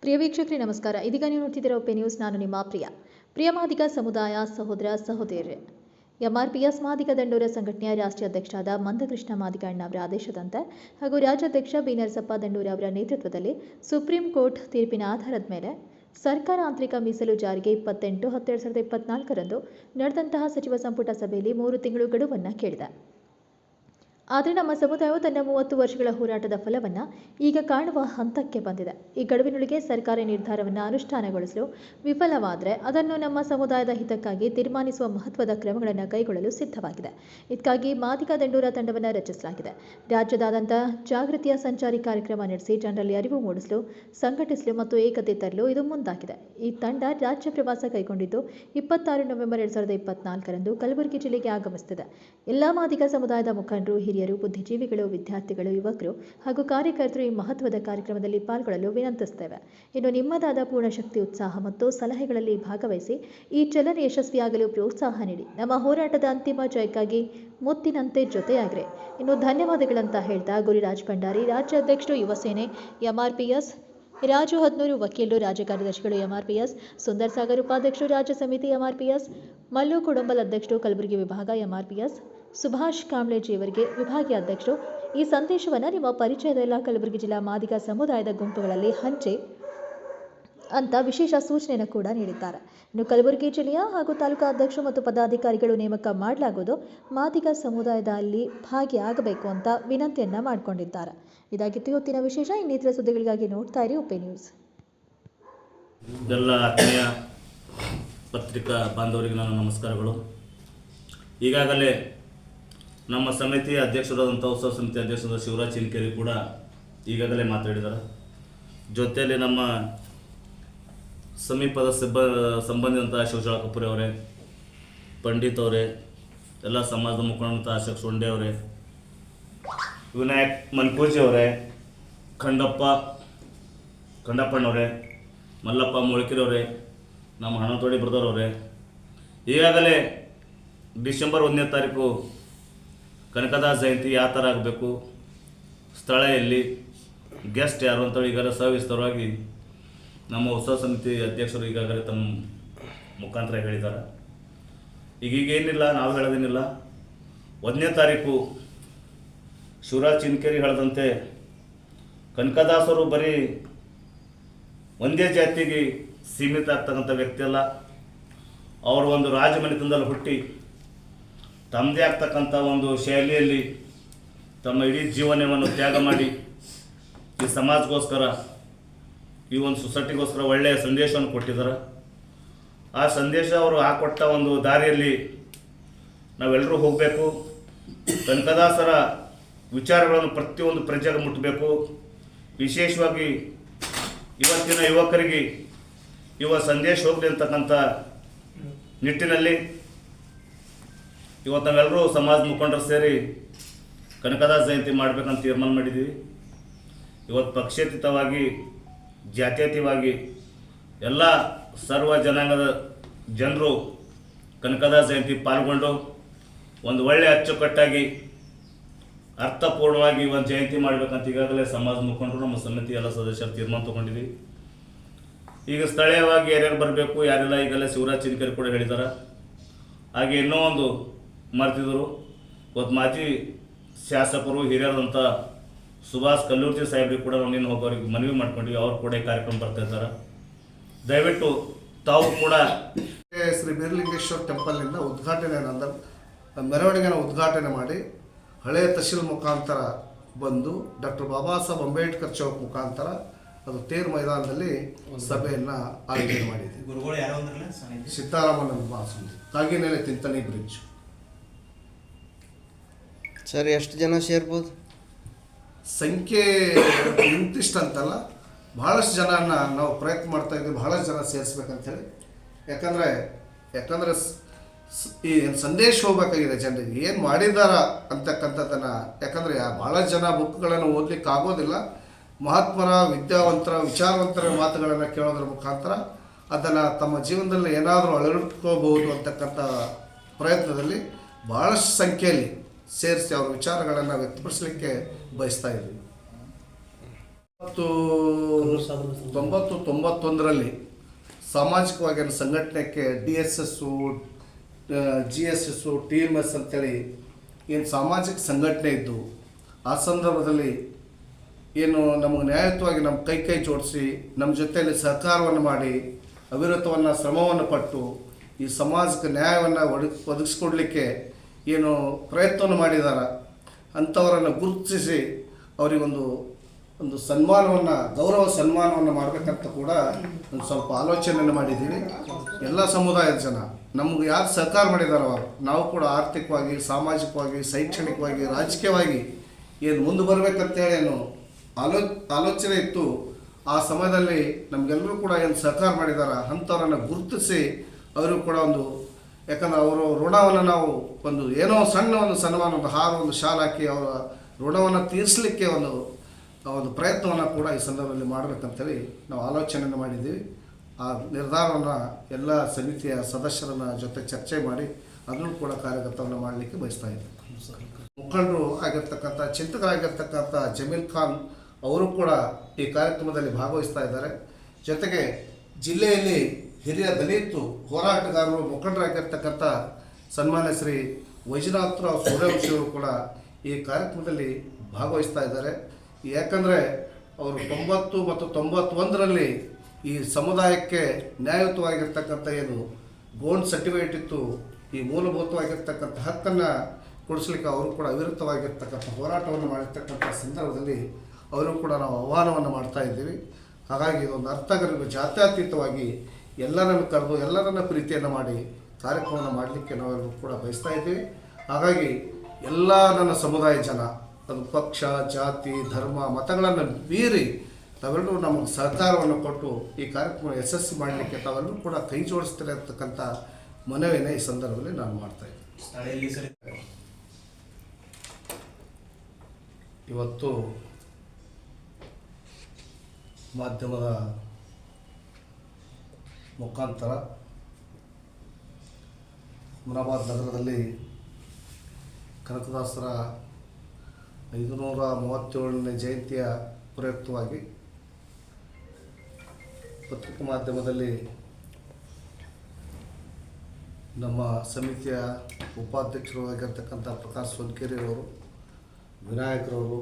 ಪ್ರಿಯ ವೀಕ್ಷಕರೇ ನಮಸ್ಕಾರ. ಇದೀಗ ನೀವು ನೋಡ್ತಿದ್ದೀರಾ ಒಪೆ ನ್ಯೂಸ್. ನಾನು ನಿಮ್ಮ ಪ್ರಿಯ ಮಾದಿಗ ಸಮುದಾಯ ಸಹೋದರ ಸಹೋದರಿಯರೇ, ಎಂಆರ್ಪಿಎಸ್ ಮಾದಿಗ ದಂಡೋರ ಸಂಘಟನೆಯ ರಾಷ್ಟ್ರೀಯ ಅಧ್ಯಕ್ಷರಾದ ಮಂದಕೃಷ್ಣ ಮಾದಿಗ ಅಣ್ಣ ಅವರ ಆದೇಶದಂತೆ ಹಾಗೂ ರಾಜ್ಯಾಧ್ಯಕ್ಷ ಬಿ ನರಸಪ್ಪ ದಂಡೂರ ಅವರ ನೇತೃತ್ವದಲ್ಲಿ ಸುಪ್ರೀಂ ಕೋರ್ಟ್ ತೀರ್ಪಿನ ಆಧಾರದ ಮೇಲೆ ಸರ್ಕಾರ ಆಂತರಿಕ ಮೀಸಲು ಜಾರಿಗೆ 28/10/2024 ನಡೆದಂತಹ ಸಚಿವ ಸಂಪುಟ ಸಭೆಯಲ್ಲಿ 3 ತಿಂಗಳು ಗಡುವನ್ನು ಕೇಳಿದೆ. ಆದರೆ ನಮ್ಮ ಸಮುದಾಯವು ತನ್ನ 30 ವರ್ಷಗಳ ಹೋರಾಟದ ಫಲವನ್ನು ಈಗ ಕಾಣುವ ಹಂತಕ್ಕೆ ಬಂದಿದೆ. ಈ ಗಡುವಿನೊಳಗೆ ಸರ್ಕಾರ ನಿರ್ಧಾರವನ್ನು ಅನುಷ್ಠಾನಗೊಳಿಸಲು ವಿಫಲವಾದರೆ ಅದನ್ನು ನಮ್ಮ ಸಮುದಾಯದ ಹಿತಕ್ಕಾಗಿ ತೀರ್ಮಾನಿಸುವ ಮಹತ್ವದ ಕ್ರಮಗಳನ್ನು ಕೈಗೊಳ್ಳಲು ಸಿದ್ಧವಾಗಿದೆ. ಇದಕ್ಕಾಗಿ ಮಾದಿಗ ದಂಡೂರ ತಂಡವನ್ನು ರಚಿಸಲಾಗಿದೆ. ರಾಜ್ಯದಾದ್ಯಂತ ಜಾಗೃತಿಯ ಸಂಚಾರಿ ಕಾರ್ಯಕ್ರಮ ನಡೆಸಿ ಜನರಲ್ಲಿ ಅರಿವು ಮೂಡಿಸಲು, ಸಂಘಟಿಸಲು ಮತ್ತು ಏಕತೆ ತರಲು ಇದು ಮುಂದಾಗಿದೆ. ಈ ತಂಡ ರಾಜ್ಯ ಪ್ರವಾಸ ಕೈಗೊಂಡಿದ್ದು 26 ನವೆಂಬರ್ 2024 ಕಲಬುರಗಿ ಜಿಲ್ಲೆಗೆ ಆಗಮಿಸುತ್ತಿದೆ. ಎಲ್ಲ ಮಾದಿಗ ಸಮುದಾಯದ ಮುಖಂಡರು, ಹಿರಿಯರು, ಬುದ್ಧಿಜೀವಿಗಳು, ವಿದ್ಯಾರ್ಥಿಗಳು, ಯುವಕರು ಹಾಗೂ ಕಾರ್ಯಕರ್ತರು ಈ ಮಹತ್ವದ ಕಾರ್ಯಕ್ರಮದಲ್ಲಿ ಪಾಲ್ಗೊಳ್ಳಲು ವಿನಂತಿಸುತ್ತೇವೆ. ಇನ್ನು ನಿಮ್ಮದಾದ ಪೂರ್ಣ ಶಕ್ತಿ, ಉತ್ಸಾಹ ಮತ್ತು ಸಲಹೆಗಳಲ್ಲಿ ಭಾಗವಹಿಸಿ ಈ ಚಲನೆ ಯಶಸ್ವಿಯಾಗಲು ಪ್ರೋತ್ಸಾಹ ನೀಡಿ. ನಮ್ಮ ಹೋರಾಟದ ಅಂತಿಮ ಜಯಕ್ಕಾಗಿ ಮುತ್ತಿನಂತೆ ಜೊತೆಯಾಗ್ರೆ. ಇನ್ನು ಧನ್ಯವಾದಗಳಂತ ಹೇಳ್ತಾ ಗುರಿರಾಜ್ ಭಂಡಾರಿ, ರಾಜ್ಯಾಧ್ಯಕ್ಷರು, ಯುವ ಸೇನೆ ಎಂಆರ್ಪಿಎಸ್, ರಾಜು ಹದ್ನೂರು, ವಕೀಲರು, ರಾಜ್ಯ ಕಾರ್ಯದರ್ಶಿಗಳು ಎಂಆರ್ಪಿಎಸ್, ಸುಂದರ್ ಸಾಗರ್ ಉಪಾಧ್ಯಕ್ಷರು, ರಾಜ್ಯ ಸಮಿತಿ ಎಂಆರ್ಪಿಎಸ್, ಮಲ್ಲು ಕುಡುಂಬಲ್ ಅಧ್ಯಕ್ಷರು, ಕಲಬುರಗಿ ವಿಭಾಗ ಎಂಆರ್ಪಿಎಸ್, ಸುಭಾಷ್ ಕಾಂಬ್ಳೆಜಿಯವರಿಗೆ ವಿಭಾಗೀಯ ಅಧ್ಯಕ್ಷರು. ಈ ಸಂದೇಶವನ್ನು ನಿಮ್ಮ ಪರಿಚಯದ ಎಲ್ಲ ಕಲಬುರಗಿ ಜಿಲ್ಲಾ ಮಾದಿಗ ಸಮುದಾಯದ ಗುಂಪುಗಳಲ್ಲಿ ಹಂಚಿ ಅಂತ ವಿಶೇಷ ಸೂಚನೆಯನ್ನು ಕೂಡ ನೀಡಿದ್ದಾರೆ. ಇನ್ನು ಕಲಬುರಗಿ ಜಿಲ್ಲೆಯ ಹಾಗೂ ತಾಲೂಕಾ ಅಧ್ಯಕ್ಷರು ಮತ್ತು ಪದಾಧಿಕಾರಿಗಳು ನೇಮಕ ಮಾಡಲಾಗುವುದು ಮಾದಿಗ ಸಮುದಾಯದಲ್ಲಿ ಭಾಗಿಯಾಗಬೇಕು ಅಂತ ವಿನಂತಿಯನ್ನ ಮಾಡಿಕೊಂಡಿದ್ದಾರೆ. ಇದಾಗಿತ್ತು ಇವತ್ತಿನ ವಿಶೇಷ. ಇನ್ನಿತರ ಸುದ್ದಿಗಳಿಗಾಗಿ ನೋಡ್ತಾ ಇರಿ ಒಪೆ ನ್ಯೂಸ್. ಎಲ್ಲ ಆತ್ಮೀಯ ಪತ್ರಿಕಾ ಬಾಂಧವರಿಗೆ ನನ್ನ ನಮಸ್ಕಾರಗಳು. ಈಗಾಗಲೇ ನಮ್ಮ ಸಮಿತಿಯ ಅಧ್ಯಕ್ಷರಾದಂಥ ಉತ್ಸವ ಸಮಿತಿ ಅಧ್ಯಕ್ಷರಾದ ಶಿವರಾಜ್ ಚಿನ್ಕೇರಿ ಕೂಡ ಈಗಾಗಲೇ ಮಾತಾಡಿದ್ದಾರೆ. ಜೊತೆಯಲ್ಲಿ ನಮ್ಮ ಸಮೀಪದ ಸಂಬಂಧಿಸಿದಂಥ ಶಿವಶಾಳ ಕಪೂರಿ ಅವರೇ, ಪಂಡಿತ್ ಅವರೇ, ಎಲ್ಲ ಸಮಾಜದ ಮುಖಂಡಂಥ ಅಶೋಕ್ ಸೊಂಡೆ ಅವರೇ, ವಿನಾಯಕ್ ಮನ್ಕೂಜಿ ಅವರೇ, ಖಂಡಪ್ಪಣ್ಣವರೇ, ಮಲ್ಲಪ್ಪ ಮೊಳಕಿರವರೇ, ನಮ್ಮ ಹಣತೋಡಿ ಬ್ರದರ್ ಅವರೇ, ಈಗಾಗಲೇ ಡಿಸೆಂಬರ್ 1ನೇ ತಾರೀಕು ಕನಕದಾಸ ಜಯಂತಿ ಯಾವ ಥರ ಆಗಬೇಕು, ಸ್ಥಳ ಎಲ್ಲಿ, ಗೆಸ್ಟ್ ಯಾರು ಅಂತೇಳಿ ಈಗಾಗಲೇ ಸವಿಸ್ತರವಾಗಿ ನಮ್ಮ ಉತ್ಸವ ಸಮಿತಿ ಅಧ್ಯಕ್ಷರು ಈಗಾಗಲೇ ತಮ್ಮ ಮುಖಾಂತರ ಹೇಳಿದ್ದಾರೆ. ಈಗೇನಿಲ್ಲ, ನಾವು ಹೇಳೋದೇನಿಲ್ಲ. 1ನೇ ತಾರೀಕು ಶಿವರಾಜ್ ಚಿನ್ಕೇರಿ ಹೇಳಿದಂತೆ ಕನಕದಾಸರು ಬರೀ ಒಂದೇ ಜಾತಿಗೆ ಸೀಮಿತ ಆಗ್ತಕ್ಕಂಥ ವ್ಯಕ್ತಿ ಅಲ್ಲ. ಅವರು ಒಂದು ರಾಜಮನೆತನದಲ್ಲಿ ಹುಟ್ಟಿ ತಮ್ಮದೇ ಆಗ್ತಕ್ಕಂಥ ಒಂದು ಶೈಲಿಯಲ್ಲಿ ತಮ್ಮ ಇಡೀ ಜೀವನವನ್ನು ತ್ಯಾಗ ಮಾಡಿ ಈ ಸಮಾಜಗೋಸ್ಕರ, ಈ ಒಂದು ಸೊಸೈಟಿಗೋಸ್ಕರ ಒಳ್ಳೆಯ ಸಂದೇಶವನ್ನು ಕೊಟ್ಟಿದ್ದಾರೆ. ಆ ಸಂದೇಶ ಅವರು ಹಾಕೊಟ್ಟ ಒಂದು ದಾರಿಯಲ್ಲಿ ನಾವೆಲ್ಲರೂ ಹೋಗಬೇಕು. ಕನಕದಾಸರ ವಿಚಾರಗಳನ್ನು ಪ್ರತಿಯೊಂದು ಪ್ರಜೆಗೆ ಮುಟ್ಟಬೇಕು. ವಿಶೇಷವಾಗಿ ಇವತ್ತಿನ ಯುವಕರಿಗೆ ಇವ ಸಂದೇಶ ಹೋಗಲಿ ಅಂತಕ್ಕಂಥ ನಿಟ್ಟಿನಲ್ಲಿ ಇವತ್ತು ನಾವೆಲ್ಲರೂ ಸಮಾಜ ಮುಖಂಡರು ಸೇರಿ ಕನಕದಾಸ ಜಯಂತಿ ಮಾಡಬೇಕಂತ ತೀರ್ಮಾನ ಮಾಡಿದ್ದೀವಿ. ಇವತ್ತು ಪಕ್ಷಾತೀತವಾಗಿ, ಜಾತ್ಯತೀತವಾಗಿ ಎಲ್ಲ ಸರ್ವ ಜನಾಂಗದ ಜನರು ಕನಕದಾಸ ಜಯಂತಿ ಪಾಲ್ಗೊಂಡು ಒಂದು ಒಳ್ಳೆಯ ಅಚ್ಚುಕಟ್ಟಾಗಿ ಅರ್ಥಪೂರ್ಣವಾಗಿ ಒಂದು ಜಯಂತಿ ಮಾಡಬೇಕಂತ ಈಗಾಗಲೇ ಸಮಾಜ ಮುಖಂಡರು, ನಮ್ಮ ಸಮಿತಿ ಎಲ್ಲ ಸದಸ್ಯರು ತೀರ್ಮಾನ ತೊಗೊಂಡಿದ್ದೀವಿ. ಈಗ ಸ್ಥಳೀಯವಾಗಿ ಯಾರ್ಯಾರು ಬರಬೇಕು, ಯಾರೆಲ್ಲ ಈಗಲೇ ಶಿವರಾಜ್ ಚಿನ್ಕೇರಿ ಕೂಡ ಹೇಳಿದ್ದಾರೆ. ಹಾಗೆ ಇನ್ನೂ ಒಂದು ಮರ್ತಿದ್ರು, ಇವತ್ತು ಮಾಜಿ ಶಾಸಕರು, ಹಿರಿಯರಾದಂಥ ಸುಭಾಷ್ ಕಲ್ಲೂರ್ಜಿ ಸಾಹೇಬ್ರಿಗೆ ಕೂಡ ನಾವು ನಿನ್ನ ಹೋಗೋರಿಗೆ ಮನವಿ ಮಾಡ್ಕೊಂಡ್ವಿ. ಅವ್ರು ಕೂಡ ಈ ಕಾರ್ಯಕ್ರಮ ಬರ್ತಾ ಇದ್ದಾರೆ. ದಯವಿಟ್ಟು ತಾವು ಕೂಡ ಶ್ರೀ ಬೀರಲಿಂಗೇಶ್ವರ ಟೆಂಪಲ್ನಿಂದ ಮೆರವಣಿಗೆನ ಉದ್ಘಾಟನೆ ಮಾಡಿ ಹಳೆಯ ತಹಶೀಲ್ ಮುಖಾಂತರ ಬಂದು ಡಾಕ್ಟರ್ ಬಾಬಾ ಸಾಹೇಬ್ ಅಂಬೇಡ್ಕರ್ ಚೌಕ್ ಮುಖಾಂತರ ಅದು ತೇರು ಮೈದಾನದಲ್ಲಿ ಸಭೆಯನ್ನು ಆಯೋಜನೆ ಮಾಡಿದ್ದೀವಿ. ಸಿದ್ದಾರಾಮನ ಮಹಾಸ್ವಾಮಿ, ಕಾಗಿನೆಲೆ ತಿಂತಣಿ ಬ್ರಿಡ್ಜ್. ಸರ್, ಎಷ್ಟು ಜನ ಸೇರ್ಬೋದು? ಸಂಖ್ಯೆ ಇಂತಿಷ್ಟಂತಲ್ಲ, ಭಾಳಷ್ಟು ಜನನ ನಾವು ಪ್ರಯತ್ನ ಮಾಡ್ತಾ ಇದ್ದೀವಿ, ಭಾಳಷ್ಟು ಜನ ಸೇರಿಸ್ಬೇಕಂತೇಳಿ. ಯಾಕಂದರೆ ಈ ಸಂದೇಶ ಹೋಗಬೇಕಾಗಿದೆ ಜನರಿಗೆ, ಏನು ಮಾಡಿದಾರ ಅಂತಕ್ಕಂಥದ್ದನ್ನು. ಯಾಕಂದರೆ ಭಾಳಷ್ಟು ಜನ ಬುಕ್ಗಳನ್ನು ಓದಲಿಕ್ಕೆ ಆಗೋದಿಲ್ಲ. ಮಹಾತ್ಮರ, ವಿದ್ಯಾವಂತರ, ವಿಚಾರವಂತರ ಮಾತುಗಳನ್ನು ಕೇಳೋದ್ರ ಮುಖಾಂತರ ಅದನ್ನು ತಮ್ಮ ಜೀವನದಲ್ಲಿ ಏನಾದರೂ ಅಳವಡಿಸ್ಕೋಬಹುದು ಅಂತಕ್ಕಂಥ ಪ್ರಯತ್ನದಲ್ಲಿ ಭಾಳಷ್ಟು ಸಂಖ್ಯೆಯಲ್ಲಿ ಸೇರಿಸಿ ಅವರ ವಿಚಾರಗಳನ್ನು ವ್ಯಕ್ತಪಡಿಸಲಿಕ್ಕೆ ಬಯಸ್ತಾ ಇದ್ದೀವಿ. 91 ಸಾಮಾಜಿಕವಾಗಿ ಸಂಘಟನೆಗೆ DSS GSS TMS ಅಂತೇಳಿ ಏನು ಸಾಮಾಜಿಕ ಸಂಘಟನೆ ಇದ್ದು ಆ ಸಂದರ್ಭದಲ್ಲಿ ಏನು ನಮಗೆ ನ್ಯಾಯಯುತವಾಗಿ ನಮ್ಮ ಕೈ ಜೋಡಿಸಿ ನಮ್ಮ ಜೊತೆಯಲ್ಲಿ ಸಹಕಾರವನ್ನು ಮಾಡಿ ಅವಿರತವನ್ನು ಶ್ರಮವನ್ನು ಪಟ್ಟು ಈ ಸಮಾಜಕ್ಕೆ ನ್ಯಾಯವನ್ನು ಒದಗಿಸ್ಕೊಡ್ಲಿಕ್ಕೆ ಏನು ಪ್ರಯತ್ನವನ್ನು ಮಾಡಿದ್ದಾರೆ ಅಂಥವರನ್ನು ಗುರುತಿಸಿ ಅವರಿಗೊಂದು ಸನ್ಮಾನವನ್ನು ಗೌರವ ಸನ್ಮಾನವನ್ನು ಮಾಡಬೇಕಂತ ಕೂಡ ಒಂದು ಸ್ವಲ್ಪ ಆಲೋಚನೆಯನ್ನು ಮಾಡಿದ್ದೀವಿ. ಎಲ್ಲ ಸಮುದಾಯದ ಜನ ನಮ್ಗೆ ಯಾರು ಸಹಕಾರ ಮಾಡಿದಾರೋ ನಾವು ಕೂಡ ಆರ್ಥಿಕವಾಗಿ, ಸಾಮಾಜಿಕವಾಗಿ, ಶೈಕ್ಷಣಿಕವಾಗಿ, ರಾಜಕೀಯವಾಗಿ ಏನು ಮುಂದೆ ಬರಬೇಕಂತೇಳಿ ಏನು ಆಲೋಚನೆ ಇತ್ತು. ಆ ಸಮಯದಲ್ಲಿ ನಮಗೆಲ್ಲರೂ ಕೂಡ ಏನು ಸಹಕಾರ ಮಾಡಿದಾರ ಅಂಥವ್ರನ್ನು ಗುರುತಿಸಿ ಅವರು ಕೂಡ ಯಾಕಂದ್ರೆ ಅವರು ಋಣವನ್ನು ನಾವು ಏನೋ ಸಣ್ಣ ಸನ್ಮಾನ, ಒಂದು ಹಾರ, ಒಂದು ಶಾಲ್ ಹಾಕಿ ಅವರ ಋಣವನ್ನು ತೀರಿಸಲಿಕ್ಕೆ ಒಂದು ಪ್ರಯತ್ನವನ್ನು ಕೂಡ ಈ ಸಂದರ್ಭದಲ್ಲಿ ಮಾಡಬೇಕಂತೇಳಿ ನಾವು ಆಲೋಚನೆಯನ್ನು ಮಾಡಿದ್ದೀವಿ. ಆ ನಿರ್ಧಾರವನ್ನು ಎಲ್ಲ ಸಮಿತಿಯ ಸದಸ್ಯರನ್ನ ಜೊತೆ ಚರ್ಚೆ ಮಾಡಿ ಅದನ್ನು ಕೂಡ ಕಾರ್ಯಗತವನ್ನು ಮಾಡಲಿಕ್ಕೆ ಬಯಸ್ತಾ ಇದ್ದೀವಿ. ಮುಖಂಡರು ಆಗಿರ್ತಕ್ಕಂಥ, ಚಿಂತಕರಾಗಿರ್ತಕ್ಕಂಥ ಜಮೀಲ್ ಖಾನ್ ಅವರು ಕೂಡ ಈ ಕಾರ್ಯಕ್ರಮದಲ್ಲಿ ಭಾಗವಹಿಸ್ತಾ ಇದ್ದಾರೆ. ಜೊತೆಗೆ ಜಿಲ್ಲೆಯಲ್ಲಿ ಹಿರಿಯ ದಲಿತ ಹೋರಾಟಗಾರರು, ಮುಖಂಡರಾಗಿರ್ತಕ್ಕಂಥ ಸನ್ಮಾನ್ಯ ಶ್ರೀ ವೈಜನಾಥರಾವ್ ಸೂರ್ಯವಂಶಿಯವರು ಕೂಡ ಈ ಕಾರ್ಯಕ್ರಮದಲ್ಲಿ ಭಾಗವಹಿಸ್ತಾ ಇದ್ದಾರೆ. ಯಾಕಂದರೆ ಅವರು 90 ಮತ್ತು 91ರಲ್ಲಿ ಈ ಸಮುದಾಯಕ್ಕೆ ನ್ಯಾಯಯುತವಾಗಿರ್ತಕ್ಕಂಥ ಏನು ಗೋಲ್ಡ್ ಸರ್ಟಿಫಿಕೇಟ್ ಇತ್ತು, ಈ ಮೂಲಭೂತವಾಗಿರ್ತಕ್ಕಂಥ ಹಕ್ಕನ್ನು ಕೊಡಿಸ್ಲಿಕ್ಕೆ ಅವರು ಕೂಡ ಅವಿರತವಾಗಿರ್ತಕ್ಕಂಥ ಹೋರಾಟವನ್ನು ಮಾಡಿರ್ತಕ್ಕಂಥ ಸಂದರ್ಭದಲ್ಲಿ ಅವರು ಕೂಡ ನಾವು ಆಹ್ವಾನವನ್ನು ಮಾಡ್ತಾ ಇದ್ದೀವಿ. ಹಾಗಾಗಿ ಇದೊಂದು ಅರ್ಥಗರ್ಭ ಜಾತ್ಯತೀತವಾಗಿ ಎಲ್ಲರನ್ನು ಕರೆದು ಎಲ್ಲರನ್ನ ಪ್ರೀತಿಯನ್ನು ಮಾಡಿ ಕಾರ್ಯಕ್ರಮವನ್ನು ಮಾಡಲಿಕ್ಕೆ ನಾವೆಲ್ಲರೂ ಕೂಡ ಬಯಸ್ತಾ ಇದ್ದೀವಿ. ಹಾಗಾಗಿ ಎಲ್ಲ ನನ್ನ ಸಮುದಾಯ ಜನ, ಅದು ಪಕ್ಷ, ಜಾತಿ, ಧರ್ಮ, ಮತಗಳನ್ನು ಮೀರಿ ತಾವೆಲ್ಲರೂ ನಮಗೆ ಸಹಕಾರವನ್ನು ಕೊಟ್ಟು ಈ ಕಾರ್ಯಕ್ರಮ ಯಶಸ್ವಿ ಮಾಡಲಿಕ್ಕೆ ತಾವೆಲ್ಲರೂ ಕೂಡ ಕೈ ಜೋಡಿಸ್ತಿರತಕ್ಕಂಥ ಮನವಿಯನ್ನು ಈ ಸಂದರ್ಭದಲ್ಲಿ ನಾನು ಮಾಡ್ತಾ ಇದ್ದೀನಿ. ಇವತ್ತು ಮಾಧ್ಯಮದ ಮುಖಾಂತರ ಹುಮನಾಬಾದ್ ನಗರದಲ್ಲಿ ಕನಕದಾಸರ 537ನೇ ಜಯಂತಿಯ ಪ್ರಯುಕ್ತವಾಗಿ ಪತ್ರಿಕಾ ಮಾಧ್ಯಮದಲ್ಲಿ ನಮ್ಮ ಸಮಿತಿಯ ಉಪಾಧ್ಯಕ್ಷರು ಆಗಿರ್ತಕ್ಕಂಥ ಪ್ರಕಾಶ್ ಸೊನ್ಕೆರೆಯವರು, ವಿನಾಯಕರವರು,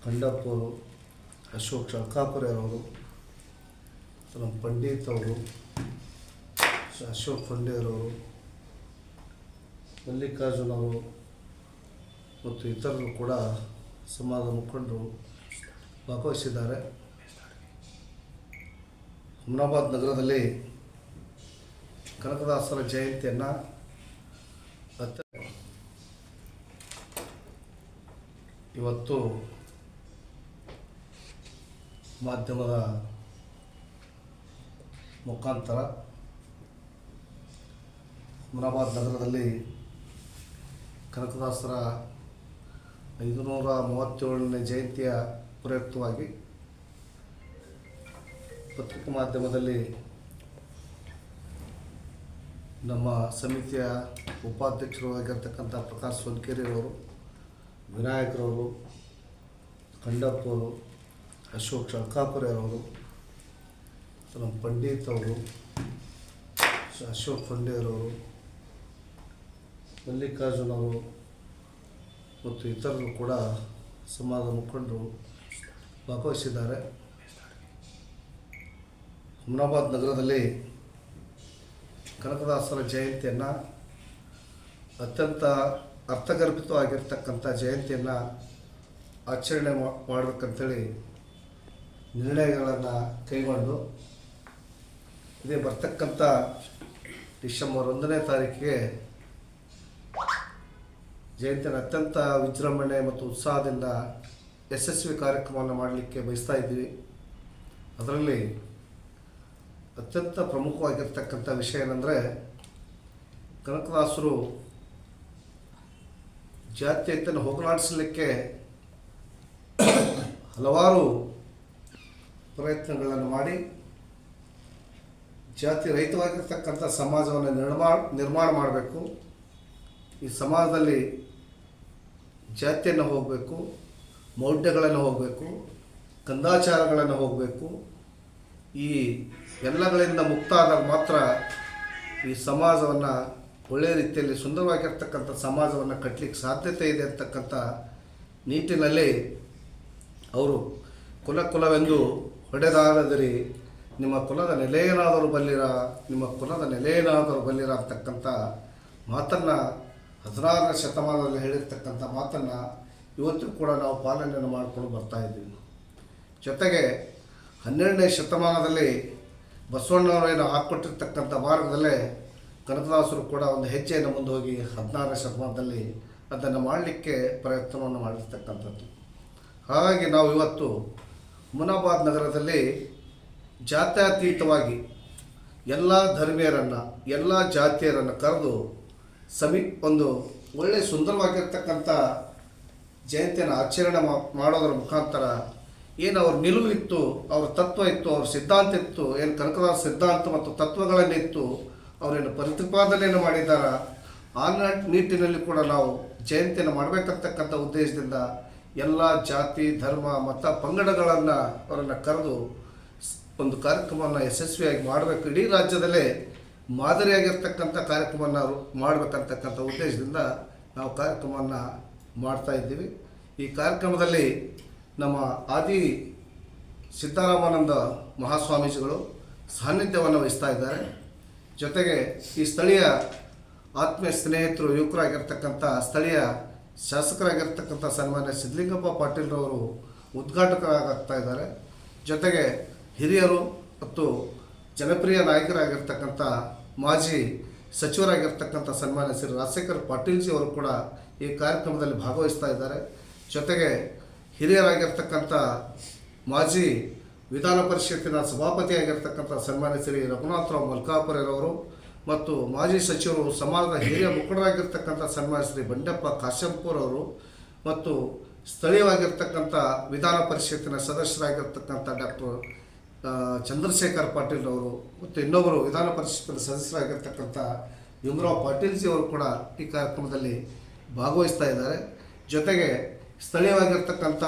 ಖಂಡಪ್ಪವರು, ಅಶೋಕ್ ಶಂಕಾಪುರವರು, ನಮ್ಮ ಪಂಡಿತ್ ಅವರು, ಅಶೋಕ್ ಫಂಡೇರವರು, ಮಲ್ಲಿಕಾರ್ಜುನ್ ಅವರು ಮತ್ತು ಇತರರು ಕೂಡ ಸಮಾಜದ ಮುಖಂಡರು ಭಾಗವಹಿಸಿದ್ದಾರೆ. ಹುಮನಾಬಾದ್ ನಗರದಲ್ಲಿ ಕನಕದಾಸರ ಜಯಂತಿಯನ್ನು ಇವತ್ತು ಮಾಧ್ಯಮದ ಮುಖಾಂತರ ಹುಮನಾಬಾದ್ ನಗರದಲ್ಲಿ ಕನಕದಾಸರ 537ನೇ ಜಯಂತಿಯ ಪ್ರಯುಕ್ತವಾಗಿ ಪತ್ರಿಕಾ ಮಾಧ್ಯಮದಲ್ಲಿ ನಮ್ಮ ಸಮಿತಿಯ ಉಪಾಧ್ಯಕ್ಷರು ಆಗಿರ್ತಕ್ಕಂಥ ಪ್ರಕಾಶ್ ಸೊನ್ಕೆರೆಯವರು, ವಿನಾಯಕರವರು, ಖಂಡಪ್ಪವರು, ಅಶೋಕ್ ಶಂಕಾಪುರವರು, ನಮ್ಮ ಪಂಡಿತ್ ಅವರು, ಅಶೋಕ್ ಫಂಡೇರವರು, ಮಲ್ಲಿಕಾರ್ಜುನ್ ಅವರು ಮತ್ತು ಇತರರು ಕೂಡ ಸಮಾಜದ ಮುಖಂಡರು ಭಾಗವಹಿಸಿದ್ದಾರೆ. ಹುಮನಾಬಾದ್ ನಗರದಲ್ಲಿ ಕನಕದಾಸರ ಜಯಂತಿಯನ್ನು ಅತ್ಯಂತ ಅರ್ಥಗರ್ಭಿತವಾಗಿರ್ತಕ್ಕಂಥ ಜಯಂತಿಯನ್ನು ಆಚರಣೆ ಮಾಡಬೇಕಂತೇಳಿ ನಿರ್ಣಯಗಳನ್ನು ಕೈಗೊಂಡು ಇದೇ ಬರ್ತಕ್ಕಂಥ ಡಿಸೆಂಬರ್ 1ನೇ ತಾರೀಕಿಗೆ ಜಯಂತಿಯನ್ನು ಅತ್ಯಂತ ವಿಜೃಂಭಣೆ ಮತ್ತು ಉತ್ಸಾಹದಿಂದ ಯಶಸ್ವಿ ಕಾರ್ಯಕ್ರಮವನ್ನು ಮಾಡಲಿಕ್ಕೆ ಬಯಸ್ತಾ ಇದ್ದೀವಿ. ಅದರಲ್ಲಿ ಅತ್ಯಂತ ಪ್ರಮುಖವಾಗಿರ್ತಕ್ಕಂಥ ವಿಷಯ ಏನಂದರೆ, ಕನಕದಾಸರು ಜಾತ್ಯತೆಯನ್ನು ಹೋಗಲಾಡಿಸಲಿಕ್ಕೆ ಹಲವಾರು ಪ್ರಯತ್ನಗಳನ್ನು ಮಾಡಿ ಜಾತಿ ರಹಿತವಾಗಿರ್ತಕ್ಕಂಥ ಸಮಾಜವನ್ನು ನಿರ್ಮಾಣ ಮಾಡಬೇಕು. ಈ ಸಮಾಜದಲ್ಲಿ ಜಾತಿಯನ್ನು ಹೋಗಬೇಕು, ಮೌಢ್ಯಗಳನ್ನು ಹೋಗಬೇಕು, ಕಂದಾಚಾರಗಳನ್ನು ಹೋಗಬೇಕು. ಈ ಎಲ್ಲಗಳಿಂದ ಮುಕ್ತ ಆದಾಗ ಮಾತ್ರ ಈ ಸಮಾಜವನ್ನು ಒಳ್ಳೆಯ ರೀತಿಯಲ್ಲಿ ಸುಂದರವಾಗಿರ್ತಕ್ಕಂಥ ಸಮಾಜವನ್ನು ಕಟ್ಟಲಿಕ್ಕೆ ಸಾಧ್ಯತೆ ಇದೆ ಅಂತಕ್ಕಂಥ ನಿಟ್ಟಿನಲ್ಲಿ ಅವರು ಕುಲವೆಂದು ಹೊಡೆದಾಡದಿರಿ, ನಿಮ್ಮ ಕುಲದ ನೆಲೆಯೇನಾದರೂ ಬಲ್ಲಿರ, ನಿಮ್ಮ ಕುಲದ ನೆಲೆಯೇನಾದರೂ ಬಲ್ಲಿರ ಅಂತಕ್ಕಂಥ ಮಾತನ್ನು 16ನೇ ಶತಮಾನದಲ್ಲಿ ಹೇಳಿರ್ತಕ್ಕಂಥ ಮಾತನ್ನು ಇವತ್ತು ಕೂಡ ನಾವು ಪಾಲನೆಯನ್ನು ಮಾಡಿಕೊಂಡು ಬರ್ತಾಯಿದ್ದೀವಿ. ಜೊತೆಗೆ 12ನೇ ಶತಮಾನದಲ್ಲಿ ಬಸವಣ್ಣವರೇನು ಹಾಕ್ಕೊಟ್ಟಿರ್ತಕ್ಕಂಥ ಮಾರ್ಗದಲ್ಲೇ ಕನಕದಾಸರು ಕೂಡ ಒಂದು ಹೆಜ್ಜೆಯನ್ನು ಮುಂದೆ ಹೋಗಿ 16ನೇ ಶತಮಾನದಲ್ಲಿ ಅದನ್ನು ಮಾಡಲಿಕ್ಕೆ ಪ್ರಯತ್ನವನ್ನು ಮಾಡಿರ್ತಕ್ಕಂಥದ್ದು. ಹಾಗಾಗಿ ನಾವು ಇವತ್ತು ಮುನಾಬಾದ್ ನಗರದಲ್ಲಿ ಜಾತ್ಯತೀತವಾಗಿ ಎಲ್ಲ ಧರ್ಮೀಯರನ್ನು, ಎಲ್ಲ ಜಾತಿಯರನ್ನು ಕರೆದು ಒಂದು ಒಳ್ಳೆಯ ಸುಂದರವಾಗಿರ್ತಕ್ಕಂಥ ಜಯಂತಿಯನ್ನು ಆಚರಣೆ ಮಾಡೋದರ ಮುಖಾಂತರ ಏನು ಅವ್ರ ನಿಲುವು ಇತ್ತು, ಅವ್ರ ತತ್ವ ಇತ್ತು, ಅವ್ರ ಸಿದ್ಧಾಂತ ಇತ್ತು, ಏನು ಕನಕದಾಸ ಸಿದ್ಧಾಂತ ಮತ್ತು ತತ್ವಗಳನ್ನಿತ್ತು, ಅವರೇನು ಪ್ರತಿಪಾದನೆಯನ್ನು ಮಾಡಿದ್ದಾರೆ, ಆ ನಿಟ್ಟಿನಲ್ಲಿ ಕೂಡ ನಾವು ಜಯಂತಿಯನ್ನು ಮಾಡಬೇಕಂತಕ್ಕಂಥ ಉದ್ದೇಶದಿಂದ ಎಲ್ಲ ಜಾತಿ ಧರ್ಮ ಮತ ಪಂಗಡಗಳನ್ನು ಅವರನ್ನು ಕರೆದು ಒಂದು ಕಾರ್ಯಕ್ರಮವನ್ನು ಯಶಸ್ವಿಯಾಗಿ ಮಾಡಬೇಕು. ಇಡೀ ರಾಜ್ಯದಲ್ಲೇ ಮಾದರಿಯಾಗಿರ್ತಕ್ಕಂಥ ಕಾರ್ಯಕ್ರಮವನ್ನು ಮಾಡಬೇಕಂತಕ್ಕಂಥ ಉದ್ದೇಶದಿಂದ ನಾವು ಕಾರ್ಯಕ್ರಮವನ್ನು ಮಾಡ್ತಾಯಿದ್ದೀವಿ. ಈ ಕಾರ್ಯಕ್ರಮದಲ್ಲಿ ನಮ್ಮ ಆದಿ ಸಿದ್ದರಾಮಾನಂದ ಮಹಾಸ್ವಾಮೀಜಿಗಳು ಸಾನ್ನಿಧ್ಯವನ್ನು ವಹಿಸ್ತಾ ಇದ್ದಾರೆ. ಜೊತೆಗೆ ಈ ಸ್ಥಳೀಯ ಆತ್ಮೀಯ ಸ್ನೇಹಿತರು, ಯುವಕರಾಗಿರ್ತಕ್ಕಂಥ ಸ್ಥಳೀಯ ಶಾಸಕರಾಗಿರ್ತಕ್ಕಂಥ ಸನ್ಮಾನ್ಯ ಸಿದ್ಧಲಿಂಗಪ್ಪ ಪಾಟೀಲ್ರವರು ಉದ್ಘಾಟಕರಾಗ್ತಾ ಇದ್ದಾರೆ. ಜೊತೆಗೆ ಹಿರಿಯರು ಮತ್ತು ಜನಪ್ರಿಯ ನಾಯಕರಾಗಿರ್ತಕ್ಕಂಥ ಮಾಜಿ ಸಚಿವರಾಗಿರ್ತಕ್ಕಂಥ ಸನ್ಮಾನ್ಯ ಶ್ರೀ ರಾಜಶೇಖರ್ ಪಾಟೀಲ್ಜಿ ಅವರು ಕೂಡ ಈ ಕಾರ್ಯಕ್ರಮದಲ್ಲಿ ಭಾಗವಹಿಸ್ತಾ ಇದ್ದಾರೆ. ಜೊತೆಗೆ ಹಿರಿಯರಾಗಿರ್ತಕ್ಕಂಥ ಮಾಜಿ ವಿಧಾನ ಪರಿಷತ್ತಿನ ಸಭಾಪತಿಯಾಗಿರ್ತಕ್ಕಂಥ ಸನ್ಮಾನ್ಯ ಶ್ರೀ ರಘುನಾಥರಾವ್ ಮಲ್ಕಾಪುರರವರು ಮತ್ತು ಮಾಜಿ ಸಚಿವರು, ಸಮಾಜದ ಹಿರಿಯ ಮುಖಂಡರಾಗಿರ್ತಕ್ಕಂಥ ಸನ್ಮಾನ್ಯ ಶ್ರೀ ಬಂಡೆಪ್ಪ ಕಾಶಂಪುರ್ ಅವರು ಮತ್ತು ಸ್ಥಳೀಯವಾಗಿರ್ತಕ್ಕಂಥ ವಿಧಾನ ಪರಿಷತ್ತಿನ ಸದಸ್ಯರಾಗಿರ್ತಕ್ಕಂಥ ಡಾಕ್ಟರ್ ಚಂದ್ರಶೇಖರ್ ಪಾಟೀಲ್ ಅವರು ಮತ್ತು ಇನ್ನೊಬ್ಬರು ವಿಧಾನ ಪರಿಷತ್ತಿನ ಸದಸ್ಯರಾಗಿರ್ತಕ್ಕಂಥ ಭೀಮರಾವ್ ಪಾಟೀಲ್ಜಿ ಅವರು ಕೂಡ ಈ ಕಾರ್ಯಕ್ರಮದಲ್ಲಿ ಭಾಗವಹಿಸ್ತಾ ಇದ್ದಾರೆ. ಜೊತೆಗೆ ಸ್ಥಳೀಯವಾಗಿರ್ತಕ್ಕಂಥ